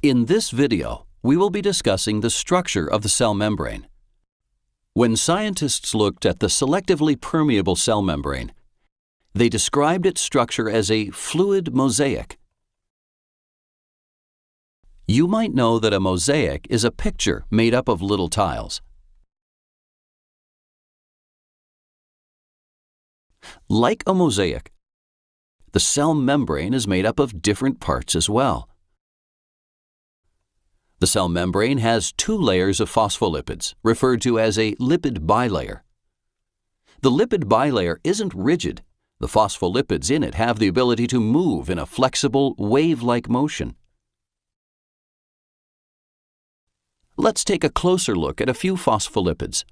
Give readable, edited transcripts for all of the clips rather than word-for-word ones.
In this video, we will be discussing the structure of the cell membrane. When scientists looked at the selectively permeable cell membrane, they described its structure as a fluid mosaic. You might know that a mosaic is a picture made up of little tiles. Like a mosaic, the cell membrane is made up of different parts as well. The cell membrane has two layers of phospholipids, referred to as a lipid bilayer. The lipid bilayer isn't rigid. The phospholipids in it have the ability to move in a flexible, wave-like motion. Let's take a closer look at a few phospholipids.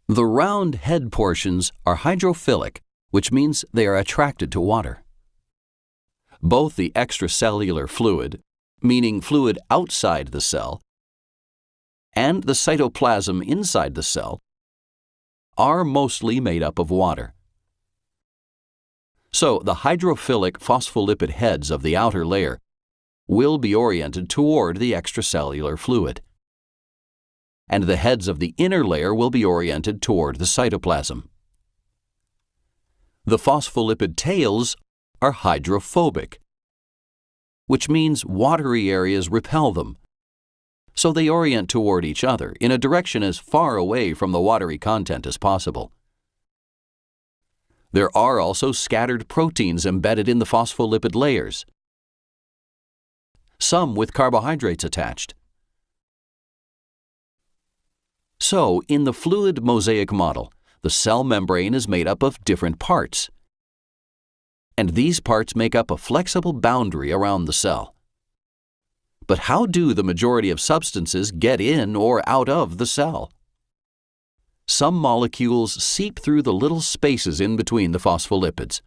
The round head portions are hydrophilic, which means they are attracted to water. Both the extracellular fluid, meaning fluid outside the cell, and the cytoplasm inside the cell are mostly made up of water. So the hydrophilic phospholipid heads of the outer layer will be oriented toward the extracellular fluid, and the heads of the inner layer will be oriented toward the cytoplasm. The phospholipid tails are hydrophobic, which means watery areas repel them, so they orient toward each other in a direction as far away from the watery content as possible. There are also scattered proteins embedded in the phospholipid layers, some with carbohydrates attached. So, in the fluid mosaic model, the cell membrane is made up of different parts, and these parts make up a flexible boundary around the cell. But how do the majority of substances get in or out of the cell? Some molecules seep through the little spaces in between the phospholipids,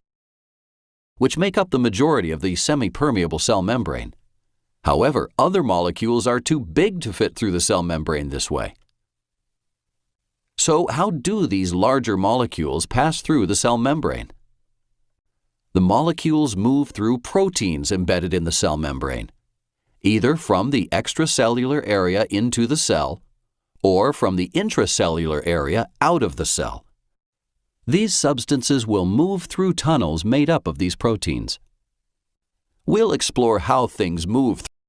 which make up the majority of the semi-permeable cell membrane. However, other molecules are too big to fit through the cell membrane this way. So, how do these larger molecules pass through the cell membrane? The molecules move through proteins embedded in the cell membrane, either from the extracellular area into the cell or from the intracellular area out of the cell. These substances will move through tunnels made up of these proteins. We'll explore how things move